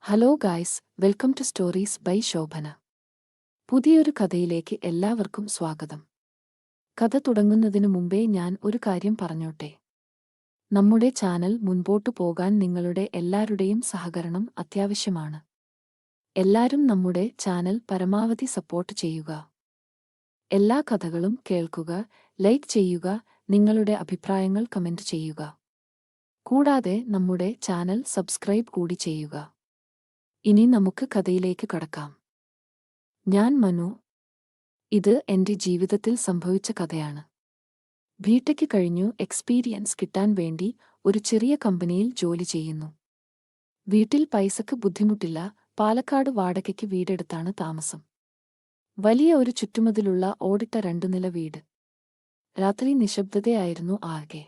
Hello guys, welcome to stories by Shobhana. പുതിയൊരു കഥയിലേക്ക് എല്ലാവർക്കും സ്വാഗതം. കഥ തുടങ്ങുന്നതിനു മുമ്പേ ഞാൻ ഒരു കാര്യം പറഞ്ഞോട്ടെ. നമ്മുടെ ചാനൽ മുൻപോട്ടു പോകാൻ നിങ്ങളുടെ എല്ലാവരുടെയും സഹകരണം അത്യാവശ്യമാണ്. എല്ലാരും നമ്മുടെ ചാനൽ പരമാവധി സപ്പോർട്ട് ചെയ്യുക. എല്ലാ കഥകളും കേൾക്കുക, ലൈക്ക് ചെയ്യുക, നിങ്ങളുടെ അഭിപ്രായങ്ങൾ കമന്റ് ചെയ്യുക. കൂടാതെ നമ്മുടെ ചാനൽ സബ്സ്ക്രൈബ് കൂടി ചെയ്യുക. ഇനി നമുക്ക് കഥയിലേക്ക് കടക്കാം. ഞാൻ മനു. ഇത് എന്റെ ജീവിതത്തിൽ സംഭവിച്ച കഥയാണ്. ബിടെക് കഴിഞ്ഞു എക്സ്പീരിയൻസ് കിട്ടാൻ വേണ്ടി ഒരു ചെറിയ കമ്പനിയിൽ ജോലി ചെയ്യുന്നു. വീട്ടിൽ പൈസക്ക് ബുദ്ധിമുട്ടില്ല. പാലക്കാട് വാടകയ്ക്ക് വീടെടുത്താണ് താമസം. വലിയ ഒരു ചുറ്റുമതിലുള്ള ഓടിട്ട 2 നില വീട്. രാത്രി നിശബ്ദതയായിരുന്നു ആകെ.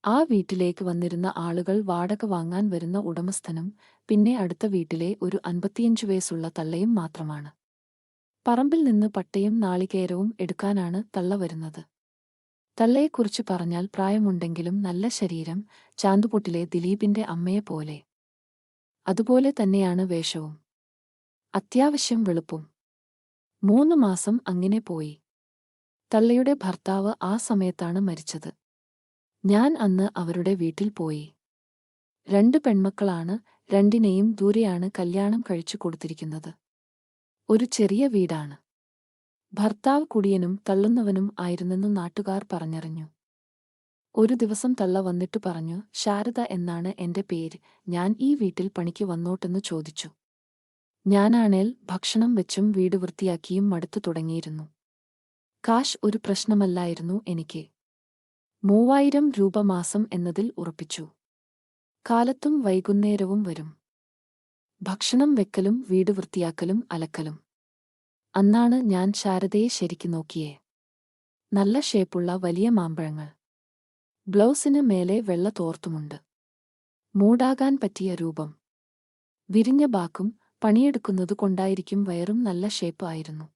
ആ വീട്ടിലേക്ക് വന്നിരുന്ന ആളുകൾ വാടക വാങ്ങാൻ വരുന്ന ഉടമസ്ഥനും പിന്നെ അടുത്ത വീട്ടിലെ ഒരു 55 വയസ്സുള്ള തള്ളയും മാത്രമാണ്. പറമ്പിൽ നിന്ന് പട്ടയും നാളികേരവും എടുക്കാനാണ് തള്ള വരുന്നത്. തള്ളയെക്കുറിച്ച് പറഞ്ഞാൽ പ്രായമുണ്ടെങ്കിലും നല്ല ശരീരം, ചാന്തുപൊട്ടിലെ ദിലീപിന്റെ അമ്മയെപ്പോലെ. അതുപോലെ തന്നെയാണ് വേഷവും. അത്യാവശ്യം വെളുപ്പും. 3 മാസം അങ്ങനെ പോയി. തള്ളയുടെ ഭർത്താവ് ആ സമയത്താണ് മരിച്ചത്. ഞാൻ അന്ന് അവരുടെ വീട്ടിൽ പോയി. 2 പെൺമക്കളാണ്. രണ്ടിനെയും ദൂരെയാണ് കല്യാണം കഴിച്ചു കൊടുത്തിരിക്കുന്നത്. ഒരു ചെറിയ വീടാണ്. ഭർത്താവ് കുടിയനും തള്ളുന്നവനും ആയിരുന്നെന്നു നാട്ടുകാർ പറഞ്ഞറിഞ്ഞു. ഒരു ദിവസം തള്ള വന്നിട്ടു പറഞ്ഞു, ശാരദ എന്നാണ് എന്റെ പേര്, ഞാൻ ഈ വീട്ടിൽ പണിക്ക് വന്നോട്ടെന്നു ചോദിച്ചു. ഞാനാണേൽ ഭക്ഷണം വെച്ചും വീട് വൃത്തിയാക്കിയും മടുത്തു തുടങ്ങിയിരുന്നു. കാശ് ഒരു പ്രശ്നമല്ലായിരുന്നു എനിക്ക്. 3000 രൂപ മാസം എന്നതിൽ ഉറപ്പിച്ചു. കാലത്തും വൈകുന്നേരവും വരും. ഭക്ഷണം വെക്കലും വീട് വൃത്തിയാക്കലും അലക്കലും. അന്നാണ് ഞാൻ ശാരദയെ ശരിക്കു നോക്കിയേ. നല്ല ഷേപ്പുള്ള വലിയ മാമ്പഴങ്ങൾ. ബ്ലൗസിന് മേലെ വെള്ള തോർത്തുമുണ്ട്. മൂടാകാൻ പറ്റിയ രൂപം. വിരിഞ്ഞ ബാക്കും പണിയെടുക്കുന്നതു കൊണ്ടായിരിക്കും വയറും നല്ല ഷേപ്പ് ആയിരുന്നു.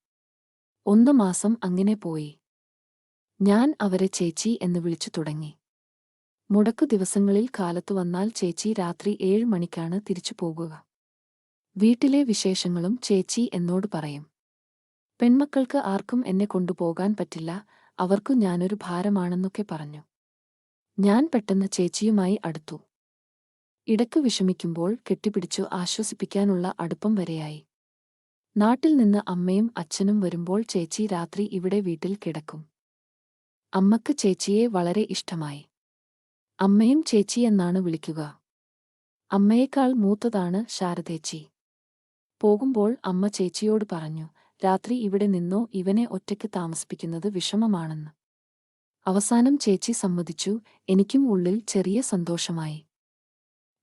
1 മാസം അങ്ങനെ പോയി. ഞാൻ അവരെ ചേച്ചി എന്ന് വിളിച്ചു തുടങ്ങി. മുടക്കു ദിവസങ്ങളിൽ കാലത്തു വന്നാൽ ചേച്ചി രാത്രി 7 മണിക്കാണ് തിരിച്ചു പോകുക. വീട്ടിലെ വിശേഷങ്ങളും ചേച്ചി എന്നോട് പറയും. പെൺമക്കൾക്ക് ആർക്കും എന്നെ കൊണ്ടുപോകാൻ പറ്റില്ല, അവർക്കു ഞാനൊരു ഭാരമാണെന്നൊക്കെ പറഞ്ഞു. ഞാൻ പെട്ടെന്ന് ചേച്ചിയുമായി അടുത്തു. ഇടയ്ക്കു വിഷമിക്കുമ്പോൾ കെട്ടിപ്പിടിച്ചു ആശ്വസിപ്പിക്കാനുള്ള അടുപ്പം വരെയായി. നാട്ടിൽ നിന്ന് അമ്മയും അച്ഛനും വരുമ്പോൾ ചേച്ചി രാത്രി ഇവിടെ വീട്ടിൽ കിടക്കും. അമ്മക്ക് ചേച്ചിയെ വളരെ ഇഷ്ടമായി. അമ്മയും ചേച്ചിയെന്നാണ് വിളിക്കുക. അമ്മയേക്കാൾ മൂത്തതാണ് ശാരദേച്ചി. പോകുമ്പോൾ അമ്മ ചേച്ചിയോട് പറഞ്ഞു, രാത്രി ഇവിടെ നിന്നോ, ഇവനെ ഒറ്റയ്ക്ക് താമസിപ്പിക്കുന്നത് വിഷമമാണെന്ന്. അവസാനം ചേച്ചി സമ്മതിച്ചു. എനിക്കും ഉള്ളിൽ ചെറിയ സന്തോഷമായി.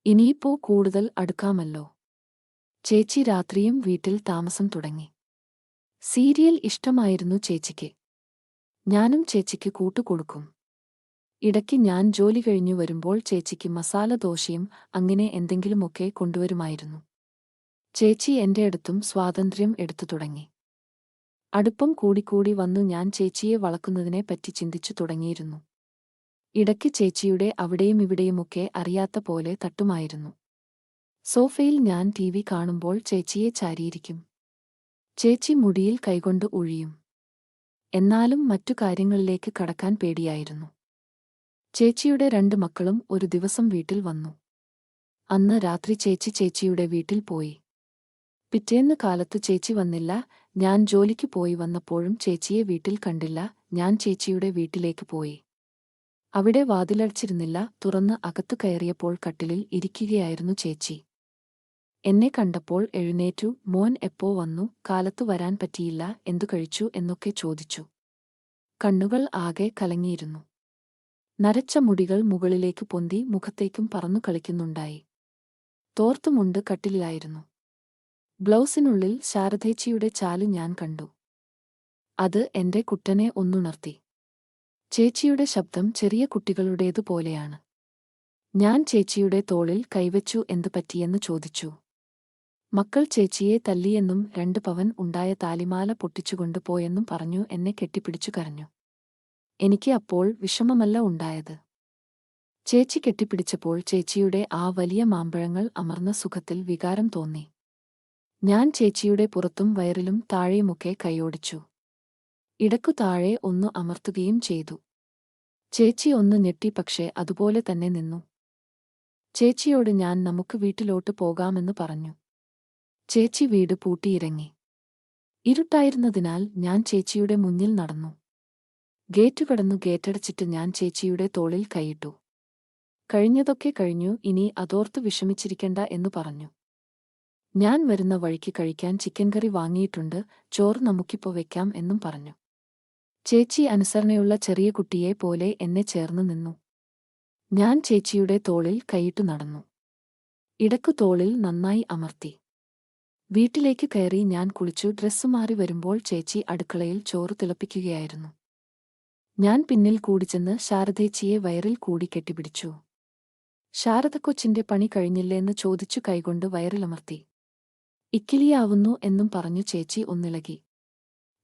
ഇനിയിപ്പോ കൂടുതൽ അടുക്കാമല്ലോ. ചേച്ചി രാത്രിയും വീട്ടിൽ താമസം തുടങ്ങി. സീരിയൽ ഇഷ്ടമായിരുന്നു ചേച്ചിക്ക്. ഞാനും ചേച്ചിക്ക് കൂട്ടുകൊടുക്കും. ഇടയ്ക്ക് ഞാൻ ജോലി കഴിഞ്ഞു വരുമ്പോൾ ചേച്ചിക്ക് മസാല ദോശയും അങ്ങനെ എന്തെങ്കിലുമൊക്കെ കൊണ്ടുവരുമായിരുന്നു. ചേച്ചി എന്റെ അടുത്തും സ്വാതന്ത്ര്യം എടുത്തു തുടങ്ങി. അടുപ്പം കൂടിക്കൂടി വന്നു. ഞാൻ ചേച്ചിയെ വളക്കുന്നതിനെപ്പറ്റി ചിന്തിച്ചു തുടങ്ങിയിരുന്നു. ഇടയ്ക്ക് ചേച്ചിയുടെ അവിടെയും ഇവിടെയുമൊക്കെ അറിയാത്ത പോലെ തട്ടുമായിരുന്നു. സോഫയിൽ ഞാൻ TV കാണുമ്പോൾ ചേച്ചിയെ ചാരിയിരിക്കും. ചേച്ചി മുടിയിൽ കൈകൊണ്ട് ഉഴിയും. എന്നാലും മറ്റു കാര്യങ്ങളിലേക്ക് കടക്കാൻ പേടിയായിരുന്നു. ചേച്ചിയുടെ 2 മക്കളും ഒരു ദിവസം വീട്ടിൽ വന്നു. അന്ന് രാത്രി ചേച്ചി ചേച്ചിയുടെ വീട്ടിൽ പോയി. പിറ്റേന്ന് കാലത്തു ചേച്ചി വന്നില്ല. ഞാൻ ജോലിക്ക് പോയി വന്നപ്പോഴും ചേച്ചിയെ വീട്ടിൽ കണ്ടില്ല. ഞാൻ ചേച്ചിയുടെ വീട്ടിലേക്ക് പോയി. അവിടെ വാതിലടച്ചിരുന്നില്ല. തുറന്ന് അകത്തു കയറിയപ്പോൾ കട്ടിലിൽ ഇരിക്കുകയായിരുന്നു ചേച്ചി. എന്നെ കണ്ടപ്പോൾ എഴുന്നേറ്റു. മോൻ എപ്പോ വന്നു? കാലത്തു വരാൻ പറ്റിയില്ല, എന്തു കഴിച്ചു എന്നൊക്കെ ചോദിച്ചു. കണ്ണുകൾ ആകെ കലങ്ങിയിരുന്നു. നരച്ച മുടികൾ മുകളിലേക്ക് പൊന്തി മുഖത്തേക്കും പറന്നു കളിക്കുന്നുണ്ടായി. തോർത്തുമുണ്ട് കട്ടിലിലായിരുന്നു. ബ്ലൗസിനുള്ളിൽ ശാരദേച്ചിയുടെ ചാലു ഞാൻ കണ്ടു. അത് എന്റെ കുട്ടനെ ഒന്നുണർത്തി. ചേച്ചിയുടെ ശബ്ദം ചെറിയ കുട്ടികളുടേതുപോലെയാണ്. ഞാൻ ചേച്ചിയുടെ തോളിൽ കൈവച്ചു. എന്തു പറ്റിയെന്ന് ചോദിച്ചു. മക്കൾ ചേച്ചിയെ തല്ലിയെന്നും 2 പവൻ ഉണ്ടായ താലിമാല പൊട്ടിച്ചുകൊണ്ടു പോയെന്നും പറഞ്ഞു. എന്നെ കെട്ടിപ്പിടിച്ചു കരഞ്ഞു. എനിക്ക് അപ്പോൾ വിഷമമല്ല ഉണ്ടായത്. ചേച്ചി കെട്ടിപ്പിടിച്ചപ്പോൾ ചേച്ചിയുടെ ആ വലിയ മാമ്പഴങ്ങൾ അമർന്ന സുഖത്തിൽ വികാരം തോന്നി. ഞാൻ ചേച്ചിയുടെ പുറത്തും വയറിലും താഴെയുമൊക്കെ കൈയോടിച്ചു. ഇടയ്ക്കു താഴെ ഒന്നു അമർത്തുകയും ചെയ്തു. ചേച്ചി ഒന്ന് ഞെട്ടി, പക്ഷേ അതുപോലെ തന്നെ നിന്നു. ചേച്ചിയോട് ഞാൻ നമുക്ക് വീട്ടിലോട്ട് പോകാമെന്ന് പറഞ്ഞു. ചേച്ചി വീട് പൂട്ടിയിറങ്ങി. ഇരുട്ടായിരുന്നതിനാൽ ഞാൻ ചേച്ചിയുടെ മുന്നിൽ നടന്നു. ഗേറ്റ് കടന്നു. ഗേറ്റടച്ചിട്ട് ഞാൻ ചേച്ചിയുടെ തോളിൽ കൈയിട്ടു. കഴിഞ്ഞതൊക്കെ കഴിഞ്ഞു, ഇനി അതോർത്ത് വിഷമിച്ചിരിക്കണ്ട എന്നു പറഞ്ഞു. ഞാൻ വരുന്ന വഴിക്ക് കഴിക്കാൻ ചിക്കൻ കറി വാങ്ങിയിട്ടുണ്ട്, ചോറ് നമുക്കിപ്പോ വെക്കാം എന്നും പറഞ്ഞു. ചേച്ചി അനുസരണയുള്ള ചെറിയ കുട്ടിയെ പോലെ എന്നെ ചേർന്നു നിന്നു. ഞാൻ ചേച്ചിയുടെ തോളിൽ കൈയിട്ടു നടന്നു. ഇടയ്ക്കു തോളിൽ നന്നായി അമർത്തി. വീട്ടിലേക്ക് കയറി ഞാൻ കുളിച്ചു. ഡ്രസ്സ് മാറി വരുമ്പോൾ ചേച്ചി അടുക്കളയിൽ ചോറ് തിളപ്പിക്കുകയായിരുന്നു. ഞാൻ പിന്നിൽ കൂടിച്ചെന്ന് ശാരദേച്ചിയെ വയറിൽ കൂടി കെട്ടിപ്പിടിച്ചു. ശാരദക്കൊച്ചിന്റെ പണി കഴിഞ്ഞില്ലേന്ന് ചോദിച്ചു കൈകൊണ്ട് വയറിലമർത്തി. ഇക്കിളിയാവുന്നു എന്നും പറഞ്ഞു ചേച്ചി ഒന്നിളകി.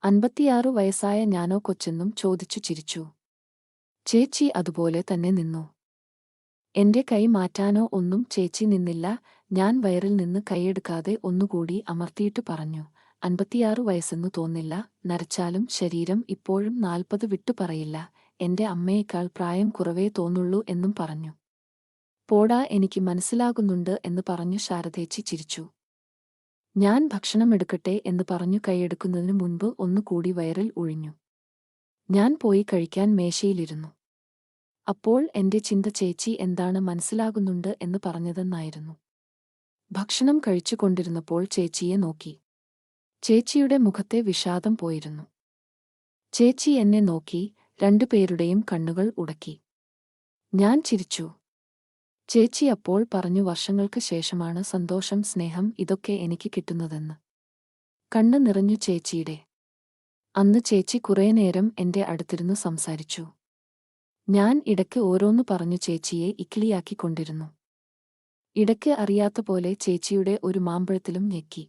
56 വയസ്സായ ഞാനോ കൊച്ചെന്നും ചോദിച്ചു ചിരിച്ചു. ചേച്ചി അതുപോലെ തന്നെ നിന്നു. എന്റെ കൈ മാറ്റാനോ ഒന്നും ചേച്ചി നിന്നില്ല. ഞാൻ വയറിൽ നിന്ന് കൈയെടുക്കാതെ ഒന്നുകൂടി അമർത്തിയിട്ട് പറഞ്ഞു, 56 വയസ്സെന്നു തോന്നില്ല, നരച്ചാലും ശരീരം ഇപ്പോഴും 40 വിട്ടു പറയില്ല, എന്റെ അമ്മയേക്കാൾ പ്രായം കുറവേ തോന്നുള്ളൂ എന്നും പറഞ്ഞു. പോടാ, എനിക്ക് മനസ്സിലാകുന്നുണ്ട് എന്ന് പറഞ്ഞു ശാരദേച്ചി ചിരിച്ചു. ഞാൻ ഭക്ഷണം എടുക്കട്ടെ എന്ന് പറഞ്ഞു കൈയെടുക്കുന്നതിനു മുൻപ് ഒന്നുകൂടി വയറിൽ ഒഴിഞ്ഞു. ഞാൻ പോയി കഴിക്കാൻ മേശയിലിരുന്നു. അപ്പോൾ എന്റെ ചിന്ത ചേച്ചി എന്താണ് മനസ്സിലാകുന്നുണ്ട് എന്ന് പറഞ്ഞതെന്നായിരുന്നു. ഭക്ഷണം കഴിച്ചുകൊണ്ടിരുന്നപ്പോൾ ചേച്ചിയെ നോക്കി. ചേച്ചിയുടെ മുഖത്തെ വിഷാദം പോയിരുന്നു. ചേച്ചി എന്നെ നോക്കി. രണ്ടുപേരുടെയും കണ്ണുകൾ ഉടക്കി. ഞാൻ ചിരിച്ചു. ചേച്ചി അപ്പോൾ പറഞ്ഞു, വർഷങ്ങൾക്ക് ശേഷമാണ് സന്തോഷം, സ്നേഹം ഇതൊക്കെ എനിക്ക് കിട്ടുന്നതെന്ന്. കണ്ണ് നിറഞ്ഞു ചേച്ചിയുടെ. അന്ന് ചേച്ചി കുറേ നേരം എന്റെ അടുത്തിരുന്നു സംസാരിച്ചു. ഞാൻ ഇടയ്ക്ക് ഓരോന്നു പറഞ്ഞു ചേച്ചിയെ ഇക്കിളിയാക്കിക്കൊണ്ടിരുന്നു. ഇടയ്ക്ക് അറിയാത്ത പോലെ ചേച്ചിയുടെ ഒരു മാമ്പഴത്തിലും ഞെക്കി.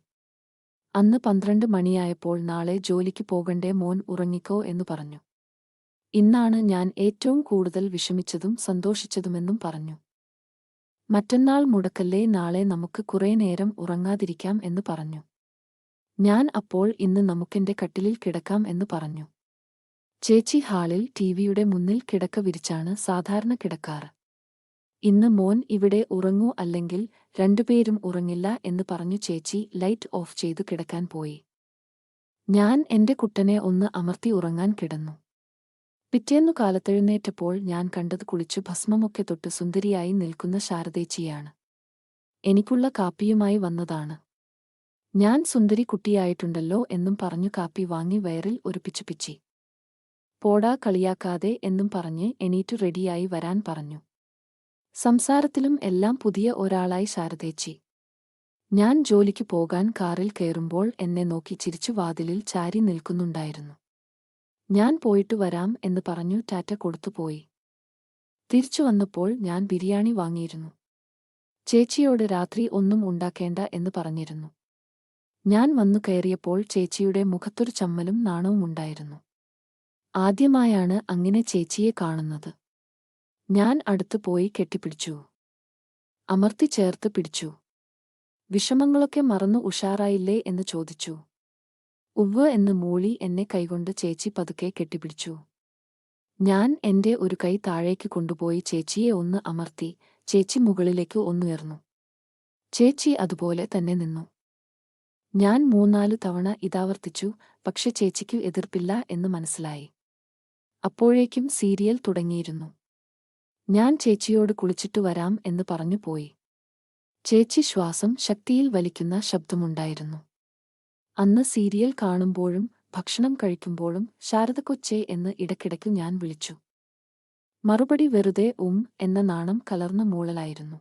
അന്ന് 12 മണിയായപ്പോൾ നാളെ ജോലിക്ക് പോകണ്ടേ മോൻ, ഉറങ്ങിക്കോ എന്നു പറഞ്ഞു. ഇന്നാണ് ഞാൻ ഏറ്റവും കൂടുതൽ വിഷമിച്ചതും സന്തോഷിച്ചതുമെന്നും പറഞ്ഞു. മറ്റന്നാൾ മുടക്കല്ലേ, നാളെ നമുക്ക് കുറേ നേരം ഉറങ്ങാതിരിക്കാം എന്ന് പറഞ്ഞു. ഞാൻ അപ്പോൾ ഇന്ന് നമുക്കെന്റെ കട്ടിലിൽ കിടക്കാം എന്ന് പറഞ്ഞു. ചേച്ചി ഹാളിൽ ടിവിയുടെ മുന്നിൽ കിടക്ക വിരിച്ചാണ് സാധാരണ കിടക്കാറ്. ഇന്ന് മോൻ ഇവിടെ ഉറങ്ങൂ, അല്ലെങ്കിൽ രണ്ടുപേരും ഉറങ്ങില്ല എന്ന് പറഞ്ഞു ചേച്ചി ലൈറ്റ് ഓഫ് ചെയ്തു കിടക്കാൻ പോയി. ഞാൻ എന്റെ കുട്ടനെ ഒന്ന് അമർത്തി ഉറങ്ങാൻ കിടന്നു. പിറ്റേന്നു കാലത്തെഴുന്നേറ്റപ്പോൾ ഞാൻ കണ്ടത് കുളിച്ചു ഭസ്മമൊക്കെ തൊട്ട് സുന്ദരിയായി നിൽക്കുന്ന ശാരദേച്ചിയാണ്. എനിക്കുള്ള കാപ്പിയുമായി വന്നതാണ്. ഞാൻ സുന്ദരി കുട്ടിയായിട്ടുണ്ടല്ലോ എന്നും പറഞ്ഞു കാപ്പി വാങ്ങി വയറിൽ ഒരു പിച്ചുപിച്ചി. പോടാ, കളിയാക്കാതെ എന്നും പറഞ്ഞ് എണീറ്റു റെഡിയായി വരാൻ പറഞ്ഞു. സംസാരത്തിലും എല്ലാം പുതിയ ഒരാളായി ശാരദേച്ചി. ഞാൻ ജോലിക്ക് പോകാൻ കാറിൽ കയറുമ്പോൾ എന്നെ നോക്കി ചിരിച്ചു വാതിലിൽ ചാരി നിൽക്കുന്നുണ്ടായിരുന്നു. ഞാൻ പോയിട്ട് വരാം എന്ന് പറഞ്ഞു ടാറ്റ കൊടുത്തുപോയി. തിരിച്ചു വന്നപ്പോൾ ഞാൻ ബിരിയാണി വാങ്ങിയിരുന്നു. ചേച്ചിയോട് രാത്രി ഒന്നും ഉണ്ടാക്കേണ്ട എന്ന് പറഞ്ഞിരുന്നു. ഞാൻ വന്നു കയറിയപ്പോൾ ചേച്ചിയുടെ മുഖത്തൊരു ചമ്മലും നാണവും ഉണ്ടായിരുന്നു. ആദ്യമായാണ് അങ്ങനെ ചേച്ചിയെ കാണുന്നത്. ഞാൻ അടുത്തു പോയി കെട്ടിപ്പിടിച്ചു. അമർത്തി ചേർത്ത് പിടിച്ചു. വിഷമങ്ങളൊക്കെ മറന്നു ഉഷാറായില്ലേ എന്ന് ചോദിച്ചു. ഉവ്വ് എന്ന് മൂളി എന്നെ കൈകൊണ്ട് ചേച്ചി പതുക്കെ കെട്ടിപ്പിടിച്ചു. ഞാൻ എന്റെ ഒരു കൈ താഴേക്ക് കൊണ്ടുപോയി ചേച്ചിയെ ഒന്ന് അമർത്തി. ചേച്ചി മുകളിലേക്ക് ഒന്നുയർന്നു. ചേച്ചി അതുപോലെ തന്നെ നിന്നു. ഞാൻ 3-4 തവണ ഇതാവർത്തിച്ചു, പക്ഷെ ചേച്ചിക്കു എതിർപ്പില്ല എന്ന് മനസ്സിലായി. അപ്പോഴേക്കും സീരിയൽ തുടങ്ങിയിരുന്നു. ഞാൻ ചേച്ചിയോട് കുളിച്ചിട്ടു വരാം എന്ന് പറഞ്ഞു പോയി. ചേച്ചി ശ്വാസം ശക്തിയിൽ വലിക്കുന്ന ശബ്ദമുണ്ടായിരുന്നു. അന്ന് സീരിയൽ കാണുമ്പോഴും ഭക്ഷണം കഴിക്കുമ്പോഴും ശാരദക്കൊച്ചേ എന്ന് ഇടയ്ക്കിടയ്ക്ക് ഞാൻ വിളിച്ചു. മറുപടി വെറുതെ എന്ന നാണം കലർന്ന മൂളലായിരുന്നു.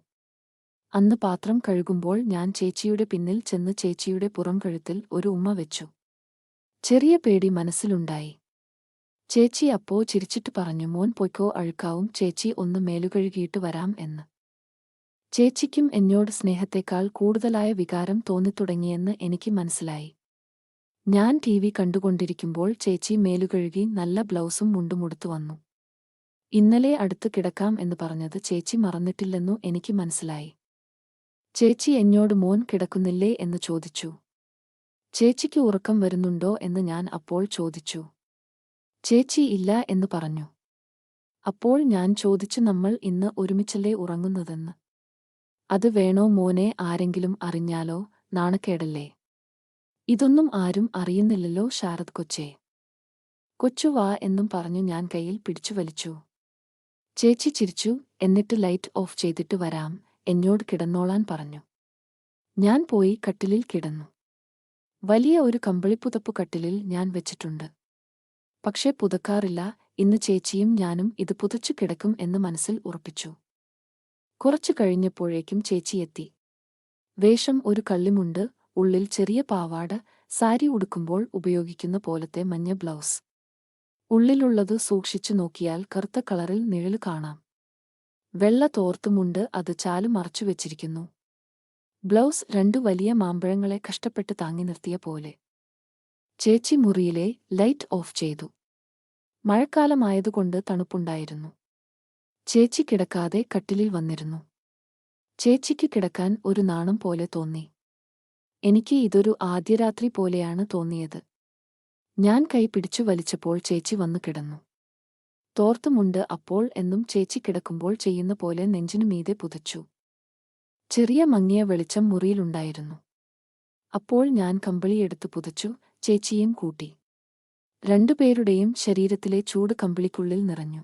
അന്ന് പാത്രം കഴുകുമ്പോൾ ഞാൻ ചേച്ചിയുടെ പിന്നിൽ ചെന്ന് ചേച്ചിയുടെ പുറംകഴുത്തിൽ ഒരു ഉമ്മ വെച്ചു. ചെറിയ പേടി മനസ്സിലുണ്ടായി. ചേച്ചി അപ്പോ ചിരിച്ചിട്ട് പറഞ്ഞു, മോൻ പൊയ്ക്കോ, അഴുക്കാവും, ചേച്ചി ഒന്ന് മേലുകഴുകിയിട്ട് വരാം എന്ന്. ചേച്ചിക്കും എന്നോട് സ്നേഹത്തേക്കാൾ കൂടുതലായ വികാരം തോന്നിത്തുടങ്ങിയെന്ന് എനിക്ക് മനസ്സിലായി. ഞാൻ ടിവി കണ്ടുകൊണ്ടിരിക്കുമ്പോൾ ചേച്ചി മേലുകഴുകി നല്ല ബ്ലൗസും മുണ്ടുമുടുത്തു വന്നു. ഇന്നലെ അടുത്ത് കിടക്കാം എന്ന് പറഞ്ഞത് ചേച്ചി മറന്നിട്ടില്ലെന്നു എനിക്ക് മനസ്സിലായി. ചേച്ചി എന്നോട് മോൻ കിടക്കുന്നില്ലേ എന്ന് ചോദിച്ചു. ചേച്ചിക്ക് ഉറക്കം വരുന്നുണ്ടോ എന്ന് ഞാൻ അപ്പോൾ ചോദിച്ചു. ചേച്ചി ഇല്ല എന്ന് പറഞ്ഞു. അപ്പോൾ ഞാൻ ചോദിച്ചു, നമ്മൾ ഇന്ന് ഒരുമിച്ചല്ലേ ഉറങ്ങുന്നതെന്ന്. അത് വേണോ മോനെ, ആരെങ്കിലും അറിഞ്ഞാലോ നാണക്കേടല്ലേ? ഇതൊന്നും ആരും അറിയുന്നില്ലല്ലോ ശാരദ് കൊച്ചേ. കൊച്ചു വാ എന്നും പറഞ്ഞു ഞാൻ കയ്യിൽ പിടിച്ചു വലിച്ചു. ചേച്ചി ചിരിച്ചു. എന്നിട്ട് ലൈറ്റ് ഓഫ് ചെയ്തിട്ട് വരാം, എന്നോട് കിടന്നോളാൻ പറഞ്ഞു. ഞാൻ പോയി കട്ടിലിൽ കിടന്നു. വലിയ ഒരു കമ്പിളിപ്പുതപ്പു കട്ടിലിൽ ഞാൻ വെച്ചിട്ടുണ്ട്. പക്ഷേ പുതക്കാറില്ല. ഇന്ന് ചേച്ചിയും ഞാനും ഇത് പുതച്ചു കിടക്കും എന്ന് മനസ്സിൽ ഉറപ്പിച്ചു. കുറച്ചു കഴിഞ്ഞപ്പോഴേക്കും ചേച്ചി എത്തി. വേഷം ഒരു കള്ളിമുണ്ട്, ഉള്ളിൽ ചെറിയ പാവാട, സാരി ഉടുക്കുമ്പോൾ ഉപയോഗിക്കുന്ന പോലത്തെ മഞ്ഞ ബ്ലൗസ്. ഉള്ളിലുള്ളത് സൂക്ഷിച്ചു നോക്കിയാൽ കറുത്ത കളറിൽ നിഴല് കാണാം. വെള്ള തോർത്തുമുണ്ട്, അത് ചാലു മറച്ചുവെച്ചിരിക്കുന്നു. ബ്ലൗസ് രണ്ടു വലിയ മാമ്പഴങ്ങളെ കഷ്ടപ്പെട്ട് താങ്ങി നിർത്തിയ പോലെ. ചേച്ചി മുറിയിലെ ലൈറ്റ് ഓഫ് ചെയ്തു. മഴക്കാലമായതുകൊണ്ട് തണുപ്പുണ്ടായിരുന്നു. ചേച്ചി കിടക്കാതെ കട്ടിലിൽ വന്നിരുന്നു. ചേച്ചിക്ക് കിടക്കാൻ ഒരു നാണം പോലെ തോന്നി. എനിക്ക് ഇതൊരു ആദ്യരാത്രി പോലെയാണ് തോന്നിയത്. ഞാൻ കൈ പിടിച്ചു വലിച്ചപ്പോൾ ചേച്ചി വന്നു കിടന്നു. തോർത്തുമുണ്ട് അപ്പോൾ എന്നും ചേച്ചി കിടക്കുമ്പോൾ ചെയ്യുന്ന പോലെ നെഞ്ചിനു മീതെ പുതച്ചു. ചെറിയ മങ്ങിയ വെളിച്ചം മുറിയിലുണ്ടായിരുന്നു. അപ്പോൾ ഞാൻ കമ്പിളിയെടുത്ത് പുതച്ചു, ചേച്ചിയും കൂട്ടി. രണ്ടുപേരുടെയും ശരീരത്തിലെ ചൂട് കമ്പിളിക്കുള്ളിൽ നിറഞ്ഞു.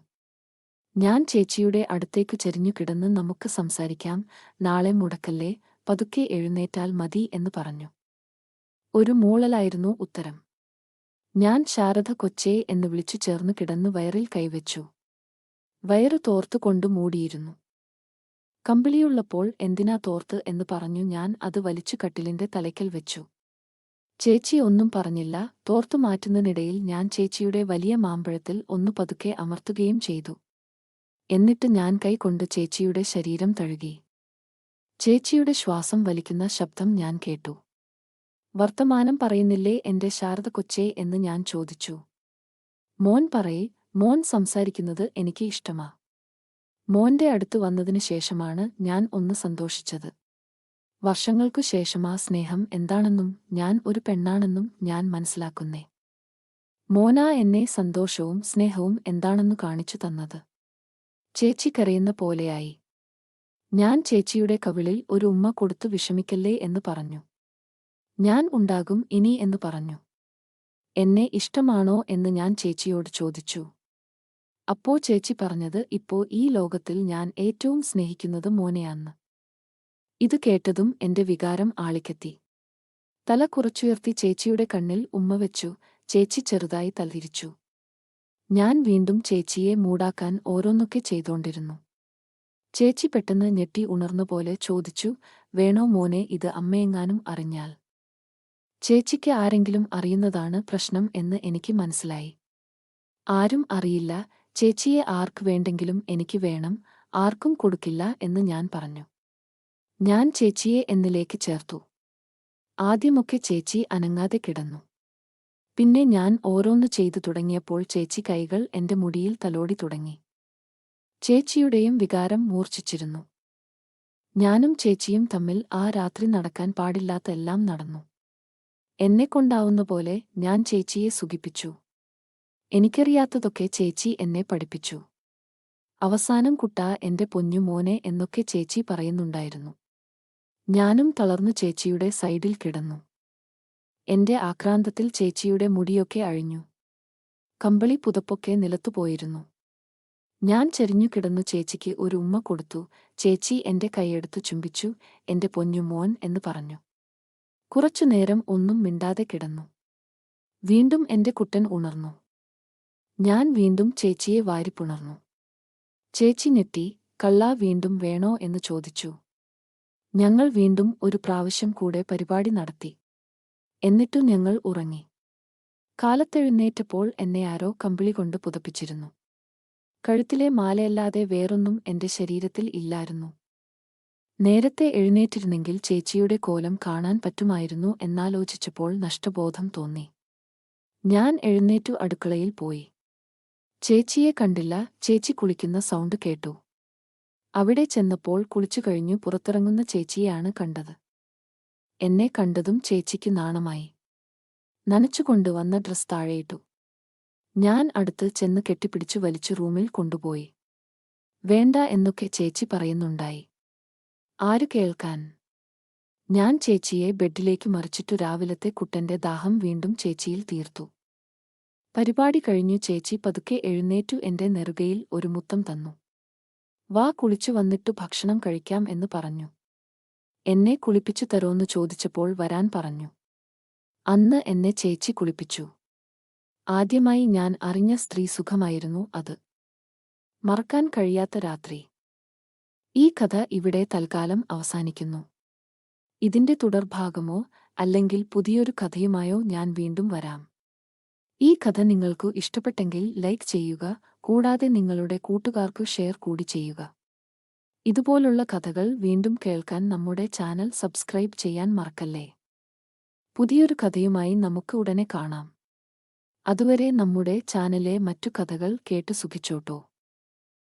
ഞാൻ ചേച്ചിയുടെ അടുത്തേക്ക് ചെരിഞ്ഞു കിടന്ന് നമുക്ക് സംസാരിക്കാം, നാളെ മുടക്കല്ലേ, പതുക്കെ എഴുന്നേറ്റാൽ മതി എന്ന് പറഞ്ഞു. ഒരു മൂളലായിരുന്നു ഉത്തരം. ഞാൻ ശാരദ കൊച്ചേ എന്ന് വിളിച്ചു ചേർന്ന് കിടന്നു വയറിൽ കൈവച്ചു. വയറ് തോർത്തുകൊണ്ട് മൂടിയിരുന്നു. കമ്പിളിയുള്ളപ്പോൾ എന്തിനാ തോർത്ത് എന്ന് പറഞ്ഞു ഞാൻ അത് വലിച്ചു കട്ടിലിന്റെ തലയ്ക്കൽ വെച്ചു. ചേച്ചി ഒന്നും പറഞ്ഞില്ല. തോർത്തു മാറ്റുന്നതിനിടയിൽ ഞാൻ ചേച്ചിയുടെ വലിയ മാമ്പഴത്തിൽ ഒന്നു പതുക്കെ അമർത്തുകയും ചെയ്തു. എന്നിട്ട് ഞാൻ കൈ കൊണ്ട് ചേച്ചിയുടെ ശരീരം തഴുകി. ചേച്ചിയുടെ ശ്വാസം വലിക്കുന്ന ശബ്ദം ഞാൻ കേട്ടു. വർത്തമാനം പറയുന്നില്ലേ എന്റെ ശാരദ കൊച്ചേ എന്ന് ഞാൻ ചോദിച്ചു. മോൻ പറയേ, മോൻ സംസാരിക്കുന്നത് എനിക്ക് ഇഷ്ടമാ. മോന്റെ അടുത്ത് വന്നതിനു ശേഷമാണ് ഞാൻ ഒന്ന് സന്തോഷിച്ചത്. വർഷങ്ങൾക്കു ശേഷമാ സ്നേഹം എന്താണെന്നും ഞാൻ ഒരു പെണ്ണാണെന്നും ഞാൻ മനസ്സിലാക്കുന്നേ. മോനാ എന്നെ സന്തോഷവും സ്നേഹവും എന്താണെന്നു കാണിച്ചു തന്നത്. ചേച്ചി കരയുന്ന പോലെയായി. ഞാൻ ചേച്ചിയുടെ കവിളിൽ ഒരു ഉമ്മ കൊടുത്തു വിഷമിക്കല്ലേ എന്ന് പറഞ്ഞു. ഞാൻ ഉണ്ടാകും ഇനി എന്ന് പറഞ്ഞു. എന്നെ ഇഷ്ടമാണോ എന്ന് ഞാൻ ചേച്ചിയോട് ചോദിച്ചു. അപ്പോ ചേച്ചി പറഞ്ഞത് ഇപ്പോ ഈ ലോകത്തിൽ ഞാൻ ഏറ്റവും സ്നേഹിക്കുന്നത് മോനെയാന്ന്. ഇത് കേട്ടതും എന്റെ വികാരം ആളിക്കെത്തി. തല കുറച്ചുയർത്തി ചേച്ചിയുടെ കണ്ണിൽ ഉമ്മ വെച്ചു. ചേച്ചി ചെറുതായി തലതിരിച്ചു. ഞാൻ വീണ്ടും ചേച്ചിയെ മൂടാക്കാൻ ഓരോന്നൊക്കെ ചെയ്തോണ്ടിരുന്നു. ചേച്ചി പെട്ടെന്ന് ഞെട്ടി ഉണർന്നുപോലെ ചോദിച്ചു, വേണോ മോനെ ഇത് അമ്മയെങ്ങാനും അറിഞ്ഞാൽ? ചേച്ചിക്ക് ആരെങ്കിലും അറിയുന്നതാണ് പ്രശ്നം എന്ന് എനിക്ക് മനസ്സിലായി. ആരും അറിയില്ല, ചേച്ചിയെ ആർക്ക് വേണ്ടെങ്കിലും എനിക്ക് വേണം, ആർക്കും കൊടുക്കില്ല എന്ന് ഞാൻ പറഞ്ഞു. ഞാൻ ചേച്ചിയെ എന്നിലേക്ക് ചേർത്തു. ആദ്യമൊക്കെ ചേച്ചി അനങ്ങാതെ കിടന്നു. പിന്നെ ഞാൻ ഓരോന്ന് ചെയ്തു തുടങ്ങിയപ്പോൾ ചേച്ചി കൈകൾ എന്റെ മുടിയിൽ തലോടി തുടങ്ങി. ചേച്ചിയുടെയും വികാരം മൂർച്ഛിച്ചിരുന്നു. ഞാനും ചേച്ചിയും തമ്മിൽ ആ രാത്രി നടക്കാൻ പാടില്ലാത്ത എല്ലാം നടന്നു. എന്നെക്കൊണ്ടാവുന്ന പോലെ ഞാൻ ചേച്ചിയെ സുഖിപ്പിച്ചു. എനിക്കറിയാത്തതൊക്കെ ചേച്ചി എന്നെ പഠിപ്പിച്ചു. അവസാനം കുട്ടാ എന്റെ പൊന്നു മോനെ എന്നൊക്കെ ചേച്ചി പറയുന്നുണ്ടായിരുന്നു. ഞാനും തളർന്നു ചേച്ചിയുടെ സൈഡിൽ കിടന്നു. എന്റെ ആക്രാന്തത്തിൽ ചേച്ചിയുടെ മുടിയൊക്കെ അഴിഞ്ഞു. കമ്പിളി പുതപ്പൊക്കെ നിലത്തുപോയിരുന്നു. ഞാൻ ചെരിഞ്ഞു കിടന്നു ചേച്ചിക്ക് ഒരു ഉമ്മ കൊടുത്തു. ചേച്ചി എന്റെ കൈയെടുത്തു ചുംബിച്ചു. എന്റെ പൊന്നു മോൻ എന്ന് പറഞ്ഞു. കുറച്ചുനേരം ഒന്നും മിണ്ടാതെ കിടന്നു. വീണ്ടും എന്റെ കുട്ടൻ ഉണർന്നു. ഞാൻ വീണ്ടും ചേച്ചിയെ വാരിപ്പുണർന്നു. ചേച്ചി ഞെട്ടി. കള്ളാ വീണ്ടും വേണോ എന്ന് ചോദിച്ചു. ഞങ്ങൾ വീണ്ടും ഒരു പ്രാവശ്യം കൂടെ പരിപാടി നടത്തി. എന്നിട്ടു ഞങ്ങൾ ഉറങ്ങി. കാലത്തെഴുന്നേറ്റപ്പോൾ എന്നെ ആരോ കമ്പിളി കൊണ്ട് പുതപ്പിച്ചിരുന്നു. കഴുത്തിലെ മാലയല്ലാതെ വേറൊന്നും എന്റെ ശരീരത്തിൽ ഇല്ലായിരുന്നു. നേരത്തെ എഴുന്നേറ്റിരുന്നെങ്കിൽ ചേച്ചിയുടെ കോലം കാണാൻ പറ്റുമായിരുന്നു എന്നാലോചിച്ചപ്പോൾ നഷ്ടബോധം തോന്നി. ഞാൻ എഴുന്നേറ്റു അടുക്കളയിൽ പോയി. ചേച്ചിയെ കണ്ടില്ല. ചേച്ചി കുളിക്കുന്ന സൗണ്ട് കേട്ടു. അവിടെ ചെന്നപ്പോൾ കുളിച്ചു കഴിഞ്ഞു പുറത്തിറങ്ങുന്ന ചേച്ചിയെയാണ് കണ്ടത്. എന്നെ കണ്ടതും ചേച്ചിക്ക് നാണമായി. നനച്ചുകൊണ്ടുവന്ന ഡ്രസ് താഴെയിട്ടു. ഞാൻ അടുത്ത് ചെന്ന് കെട്ടിപ്പിടിച്ചു വലിച്ചു റൂമിൽ കൊണ്ടുപോയി. വേണ്ട എന്നൊക്കെ ചേച്ചി പറയുന്നുണ്ടായി. ആര് കേൾക്കാൻ? ഞാൻ ചേച്ചിയെ ബെഡിലേക്ക് മറിച്ചിട്ടു. രാവിലത്തെ കുട്ടന്റെ ദാഹം വീണ്ടും ചേച്ചിയിൽ തീർത്തു. പരിപാടി കഴിഞ്ഞു ചേച്ചി പതുക്കെ എഴുന്നേറ്റു എന്റെ നെറുകയിൽ ഒരു മുത്തം തന്നു. വാ, കുളിച്ചു വന്നിട്ടു ഭക്ഷണം കഴിക്കാം എന്ന് പറഞ്ഞു. എന്നെ കുളിപ്പിച്ചു തരോന്നു ചോദിച്ചപ്പോൾ വരാൻ പറഞ്ഞു. അന്ന് എന്നെ ചേച്ചി കുളിപ്പിച്ചു. ആദ്യമായി ഞാൻ അറിഞ്ഞ സ്ത്രീ സുഖമായിരുന്നു അത്. മറക്കാൻ കഴിയാത്ത രാത്രി. ഈ കഥ ഇവിടെ തൽക്കാലം അവസാനിക്കുന്നു. ഇതിന്റെ തുടർഭാഗമോ അല്ലെങ്കിൽ പുതിയൊരു കഥയുമായോ ഞാൻ വീണ്ടും വരാം. ഈ കഥ നിങ്ങൾക്കു ഇഷ്ടപ്പെട്ടെങ്കിൽ ലൈക്ക് ചെയ്യുക, കൂടാതെ നിങ്ങളുടെ കൂട്ടുകാർക്കു ഷെയർ കൂടി ചെയ്യുക. ഇതുപോലുള്ള കഥകൾ വീണ്ടും കേൾക്കാൻ നമ്മുടെ ചാനൽ സബ്സ്ക്രൈബ് ചെയ്യാൻ മറക്കല്ലേ. പുതിയൊരു കഥയുമായി നമുക്ക് ഉടനെ കാണാം. അതുവരെ നമ്മുടെ ചാനലിലെ മറ്റു കഥകൾ കേട്ടു സുഖിച്ചോട്ടോ.